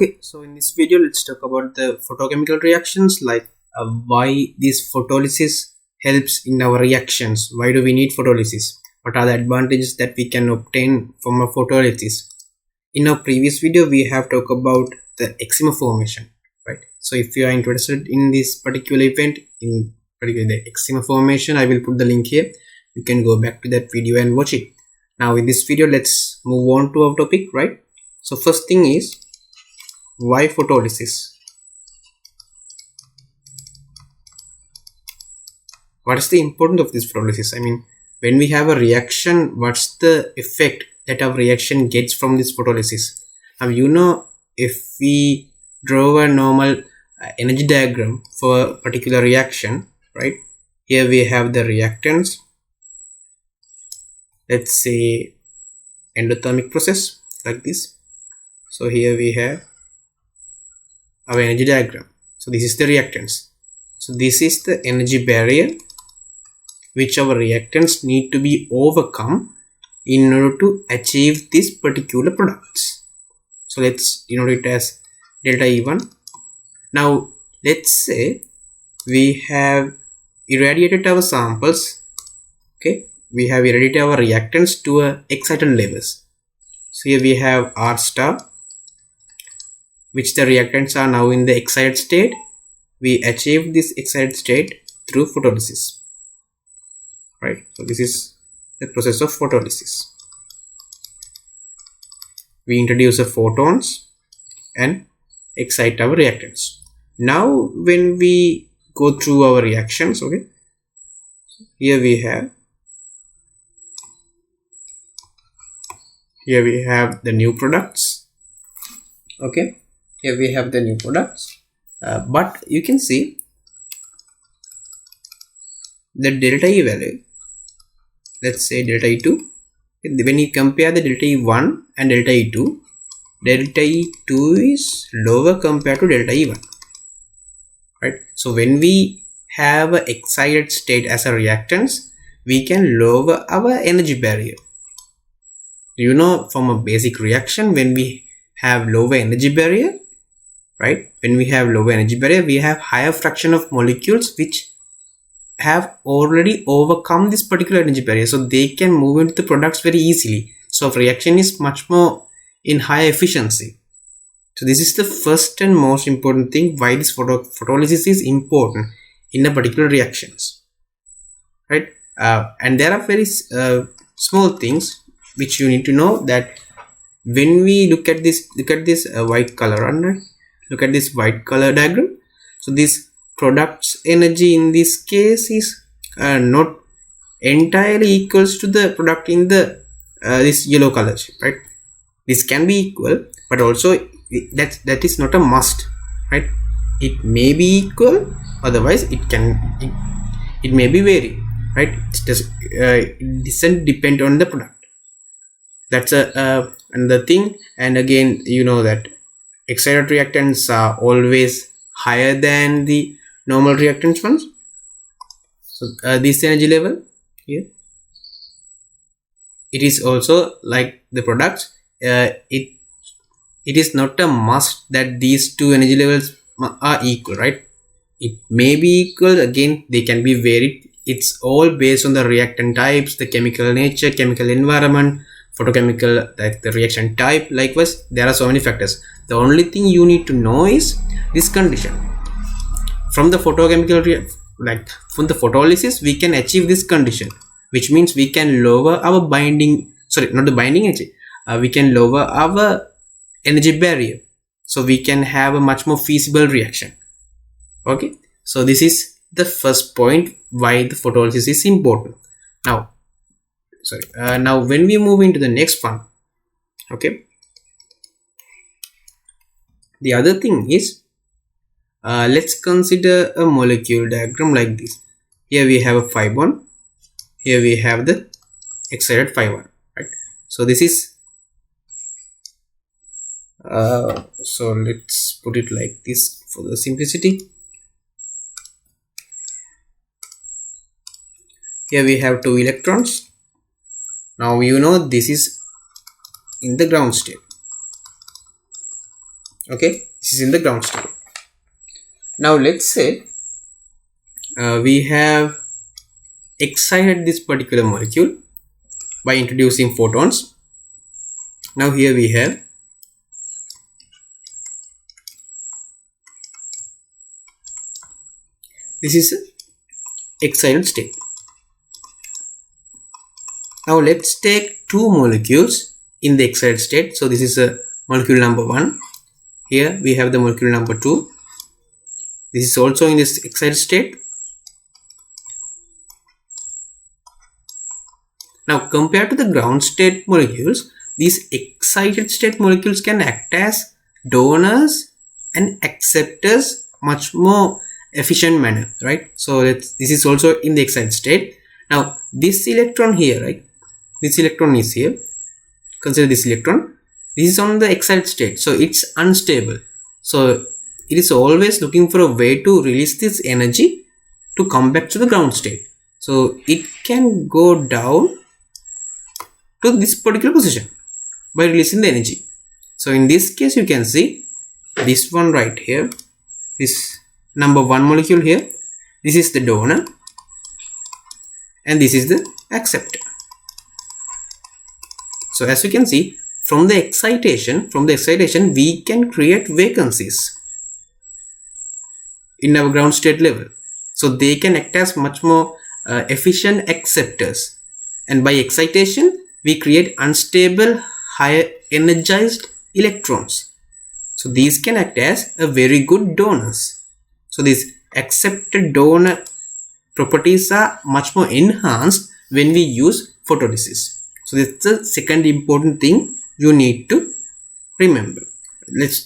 Okay, so in this video, let's talk about the photochemical reactions, like why this photolysis helps in our reactions. Why do we need photolysis? What are the advantages that we can obtain from a photolysis? In our previous video, we have talked about the eczema formation, right? So if you are interested in this particular event, in particular the eczema formation, I will put the link here. You can go back to that video and watch it. Now in this video, let's move on to our topic, right? So first thing is, why photolysis? What is the importance of this photolysis? I mean, when we have a reaction, what's the effect that our reaction gets from this photolysis? Now, you know, if we draw a normal energy diagram for a particular reaction, right? Here we have the reactants. Let's say endothermic process like this. So here we have our energy diagram. So this is the reactants. So this is the energy barrier which our reactants need to be overcome in order to achieve this particular products. So let's denote it as delta E1. Now let's say we have irradiated our samples. Okay, we have irradiated our reactants to excited levels. So here we have R star, which the reactants are now in the excited state. We achieve this excited state through photolysis, right? So this is the process of photolysis. We introduce the photons and excite our reactants. Now when we go through our reactions, okay, here we have the new products. Okay, here we have the new products, but you can see the delta E value. Let's say delta E2. When you compare the delta E1 and delta E2, delta E2 is lower compared to delta E1, right? So when we have an excited state as a reactants, we can lower our energy barrier. You know, from a basic reaction, when we have lower energy barrier, right? When we have lower energy barrier, we have higher fraction of molecules which have already overcome this particular energy barrier, so they can move into the products very easily. So reaction is much more in high efficiency. So this is the first and most important thing why this photolysis is important in a particular reactions, right? And there are very small things which you need to know, that when we look at this white color, right? Look at this white color diagram. So this product's energy in this case is not entirely equals to the product in the this yellow color, right? This can be equal, but also that is not a must, right? It may be equal, otherwise it may be vary, right? It doesn't depend on the product. That's another thing. And again, you know that excited reactants are always higher than the normal reactants ones. So this energy level here, it is also like the products. It is not a must that these two energy levels are equal, right? It may be equal, again they can be varied. It's all based on the reactant types, the chemical nature, chemical environment, photochemical, like the reaction type. Likewise, there are so many factors. The only thing you need to know is this condition. From the photochemical from the photolysis, we can achieve this condition, which means we can lower our binding, sorry, not the binding energy, we can lower our energy barrier, so we can have a much more feasible reaction. Okay, so this is the first point why the photolysis is important. Now now when we move into the next one, okay, the other thing is, let's consider a molecule diagram like this. Here we have a 5-1, here we have the excited 5-1, right? So this is so let's put it like this for the simplicity. Here we have 2 electrons. Now you know this is in the ground state. Okay, this is in the ground state. Now let's say we have excited this particular molecule by introducing photons. Now here we have this is a excited state. Now let's take two molecules in the excited state. So this is a molecule number 1. Here we have the molecule number 2. This is also in this excited state. Now compared to the ground state molecules, these excited state molecules can act as donors and acceptors much more efficient manner, right? So this is also in the excited state. Now this electron here, right? This electron is here. Consider this electron. This is on the excited state, so it's unstable. So it is always looking for a way to release this energy to come back to the ground state. So it can go down to this particular position by releasing the energy. So in this case, you can see this one right here, this number 1 molecule here. This is the donor and this is the acceptor. So as you can see, from the excitation we can create vacancies in our ground state level. So they can act as much more efficient acceptors, and by excitation we create unstable higher energized electrons. So these can act as a very good donors. So these acceptor donor properties are much more enhanced when we use photolysis. So that's the second important thing you need to remember.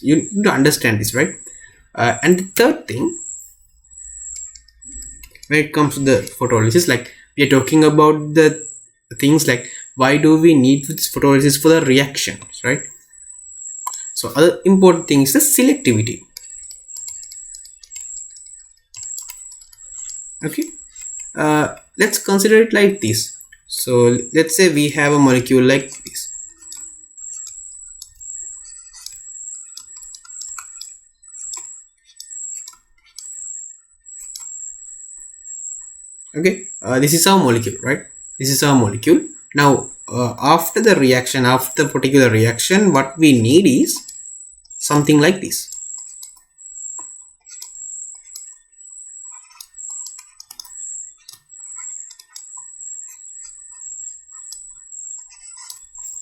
You need to understand this, right? And the third thing, when it comes to the photolysis, like we are talking about the things like why do we need this photolysis for the reactions, right? So other important thing is the selectivity. Okay, let's consider it like this. So let's say we have a molecule like this. Okay, this is our molecule, right? This is our molecule. Now after the reaction, after the particular reaction, what we need is something like this.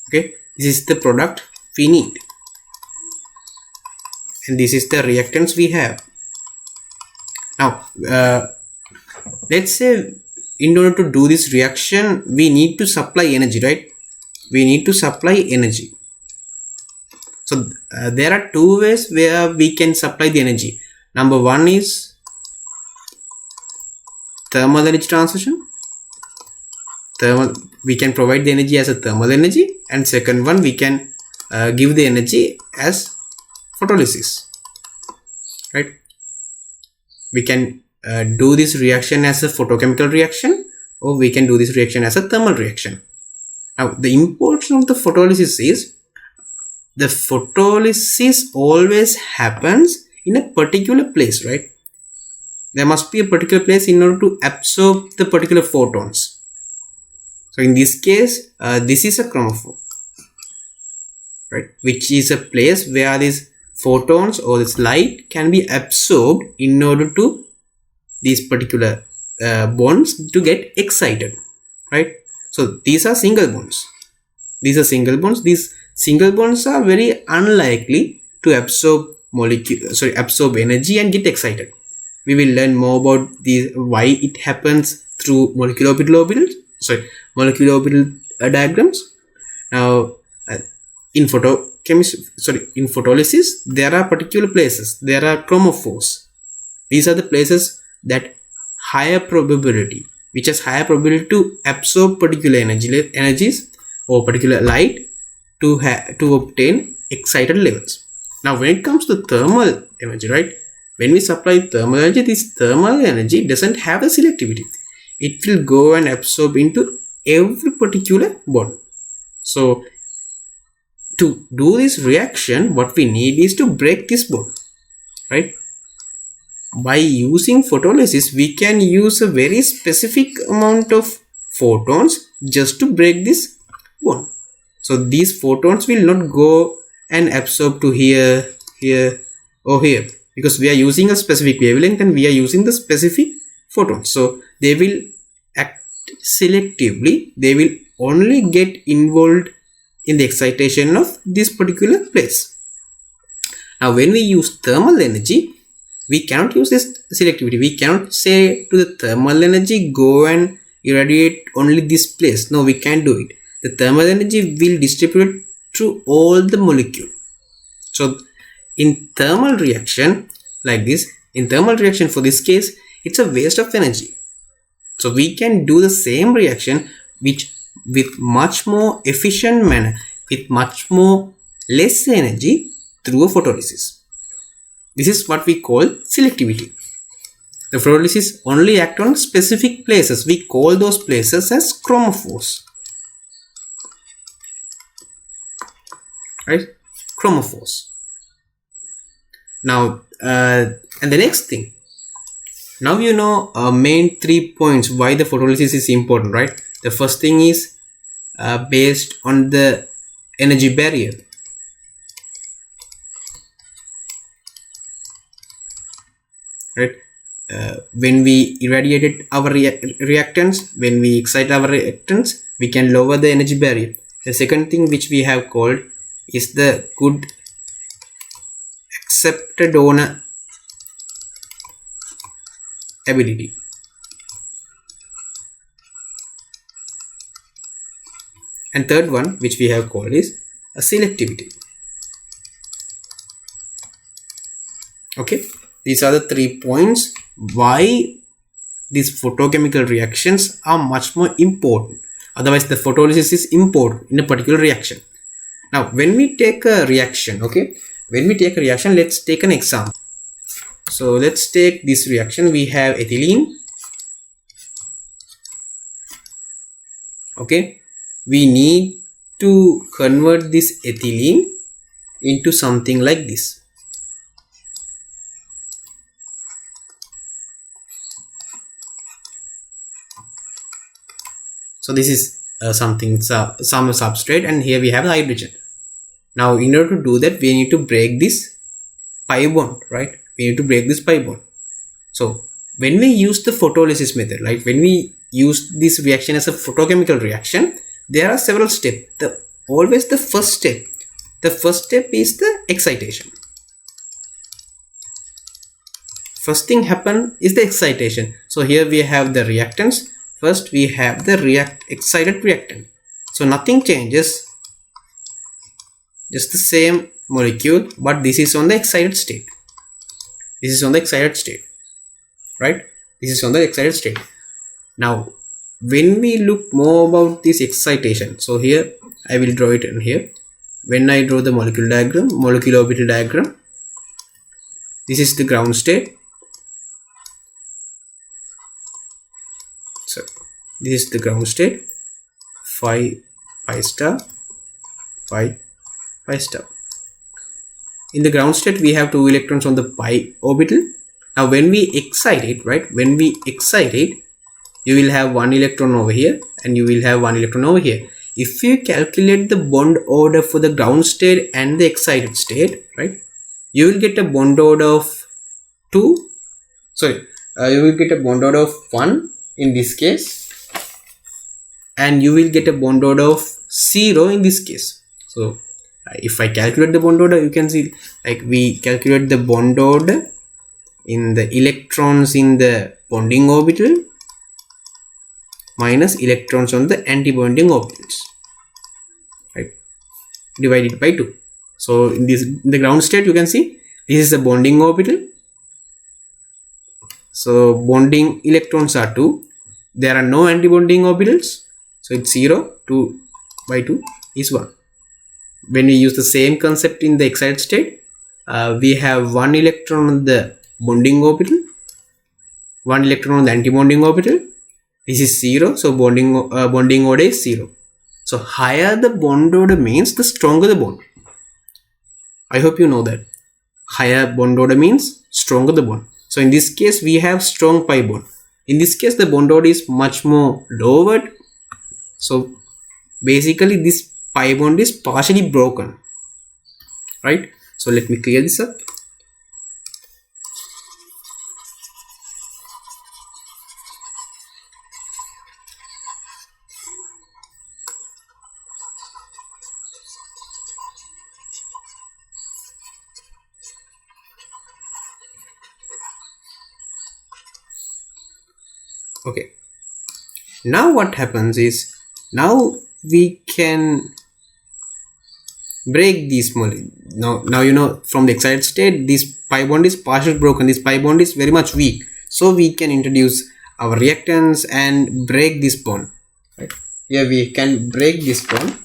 Okay, this is the product we need, and this is the reactants we have. Now let's say in order to do this reaction we need to supply energy, right? We need to supply energy. So there are two ways where we can supply the energy. Number 1 is thermal energy transmission. We can provide the energy as a thermal energy, and second one we can give the energy as photolysis, right? We can do this reaction as a photochemical reaction, or we can do this reaction as a thermal reaction. Now the importance of the photolysis is the photolysis always happens in a particular place, right? There must be a particular place in order to absorb the particular photons. So in this case, this is a chromophore, right? Which is a place where these photons or this light can be absorbed in order to these particular bonds to get excited, right? So these are single bonds. These are single bonds. These single bonds are very unlikely to absorb absorb energy and get excited. We will learn more about why it happens through molecular orbital diagrams. Now in photolysis there are particular places, there are chromophores. These are the places that which has higher probability to absorb particular energies or particular light to obtain excited levels. Now when it comes to thermal energy, right, when we supply thermal energy, this thermal energy doesn't have a selectivity. It will go and absorb into every particular bond. So to do this reaction, what we need is to break this bond, right? By using photolysis, we can use a very specific amount of photons just to break this bond. So these photons will not go and absorb to here, here or here, because we are using a specific wavelength and we are using the specific photons. So they will act selectively. They will only get involved in the excitation of this particular place. Now when we use thermal energy, we cannot use this selectivity. We cannot say to the thermal energy go and irradiate only this place. No, we can't do it. The thermal energy will distribute through all the molecule. So in thermal reaction like this, in thermal reaction for this case, it's a waste of energy. So we can do the same reaction with much more efficient manner, with much more less energy through a photolysis. This is what we call selectivity. The photolysis only act on specific places. We call those places as chromophores. Right? Chromophores. Now, and the next thing. Now you know main 3 points why the photolysis is important, right? The first thing is based on the energy barrier. Right? When we irradiated our reactants, when we excite our reactants, we can lower the energy barrier. The second thing which we have called is the good acceptor donor ability. And third one which we have called is a selectivity. Okay, these are the 3 points why these photochemical reactions are much more important. Otherwise the photolysis is important in a particular reaction. Now when we take a reaction, okay, when we take a reaction, let's take an example. So let's take this reaction. We have ethylene. Okay, we need to convert this ethylene into something like this. So this is some substrate, and here we have the hydrogen. Now in order to do that, we need to break this pi bond, right? We need to break this pi bond. So when we use the photolysis method, like when we use this reaction as a photochemical reaction, there are several steps. Always the first step is the excitation. First thing happen is the excitation. So here we have the reactants. First we have the excited reactant. So nothing changes, just the same molecule, but this is on the excited state. This is on the excited state, right? This is on the excited state. Now when we look more about this excitation, so here I will draw it in here. When I draw the molecule diagram, molecular orbital diagram, this is the ground state. So this is the ground state, phi star, phi star. In the ground state we have 2 electrons on the pi orbital. Now when we excite it, right, when we excite it, you will have 1 electron over here and you will have 1 electron over here. If you calculate the bond order for the ground state and the excited state, right, you will get a bond order of 2, sorry, you will get a bond order of 1 in this case, and you will get a bond order of 0 in this case. So if I calculate the bond order, you can see like we calculate the bond order in the electrons in the bonding orbital minus electrons on the anti-bonding orbitals, right, divided by 2. So in the ground state, you can see this is the bonding orbital. So bonding electrons are 2. There are no anti-bonding orbitals, so it's 0. 2 by 2 is 1. When we use the same concept in the excited state, we have 1 electron on the bonding orbital, 1 electron on the anti-bonding orbital. This is 0, so bonding order is 0. So So higher the bond order means the stronger the bond. I hope you know that. Higher bond order means stronger the bond. So in this case we have strong pi bond. In this case the bond order is much more lowered. So basically this pi bond is partially broken, right? So let me clear this up. Okay, now what happens is, now we can break these now you know, from the excited state this pi bond is partially broken, this pi bond is very much weak, so we can introduce our reactants and break this bond, right? Here we can break this bond.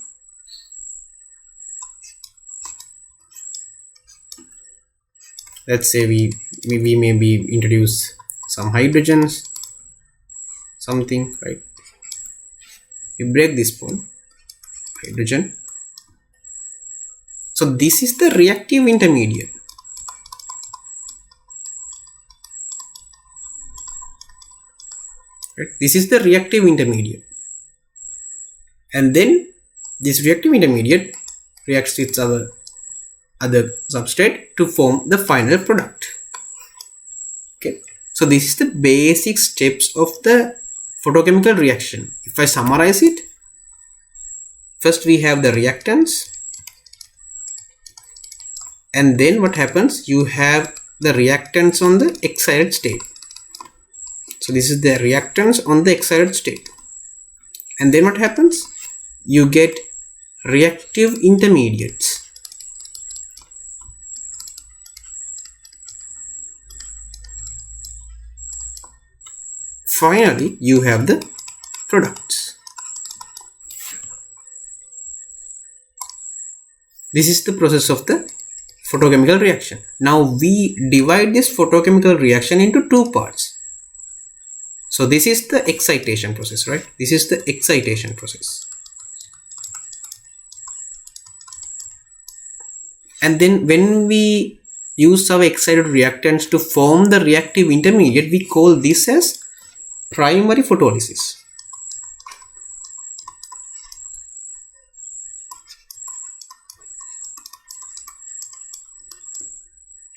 Let's say we maybe introduce some hydrogens, something, right? We break this bond, hydrogen. So this is the reactive intermediate. Right? This is the reactive intermediate. And then this reactive intermediate reacts with our other substrate to form the final product. Okay. So this is the basic steps of the photochemical reaction. If I summarize it, first we have the reactants, and then what happens, you have the reactants on the excited state. So this is the reactants on the excited state, and then what happens, you get reactive intermediates. Finally you have the products. This is the process of the photochemical reaction. Now we divide this photochemical reaction into two parts. So this is the excitation process, right? This is the excitation process. And then when we use our excited reactants to form the reactive intermediate, we call this as primary photolysis.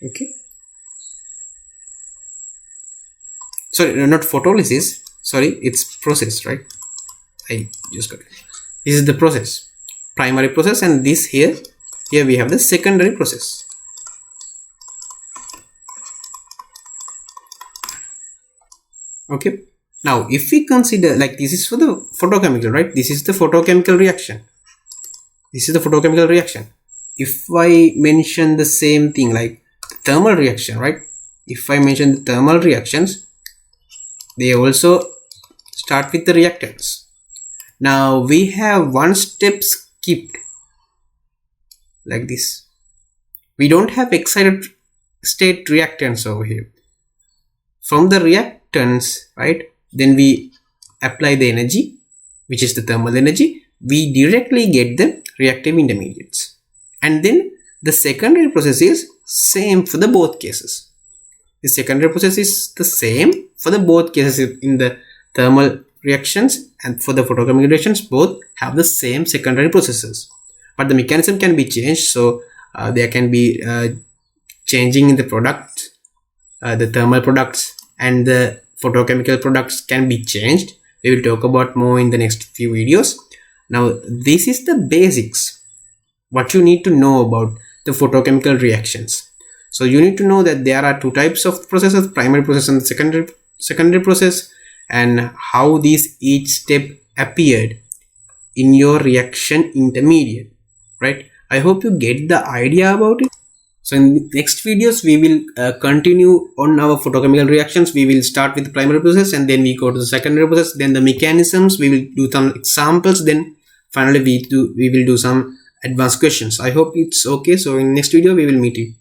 Okay. Sorry, not photolysis. Sorry, it's process, right? I just got it. This is the process, primary process, and this here we have the secondary process. Okay. Now, if we consider, like, this is for the photochemical, right? This is the photochemical reaction. This is the photochemical reaction. If I mention the same thing like thermal reaction, right? If I mention the thermal reactions, they also start with the reactants. Now we have one step skipped, like this. We don't have excited state reactants over here. From the reactants, right, then we apply the energy, which is the thermal energy. We directly get the reactive intermediates, and then the secondary process is same for the both cases. The secondary process is the same for the both cases. In the thermal reactions and for the photochemical reactions, both have the same secondary processes, but the mechanism can be changed. So there can be changing in the product, the thermal products and the photochemical products can be changed. We will talk about more in the next few videos. Now this is the basics, what you need to know about the photochemical reactions. So you need to know that there are two types of processes, primary process and secondary process, and how these each step appeared in your reaction intermediate, right? I hope you get the idea about it. So in next videos we will continue on our photochemical reactions. We will start with the primary process and then we go to the secondary process, then the mechanisms. We will do some examples, then finally we will do some advanced questions. I hope it's okay. So in next video we will meet you.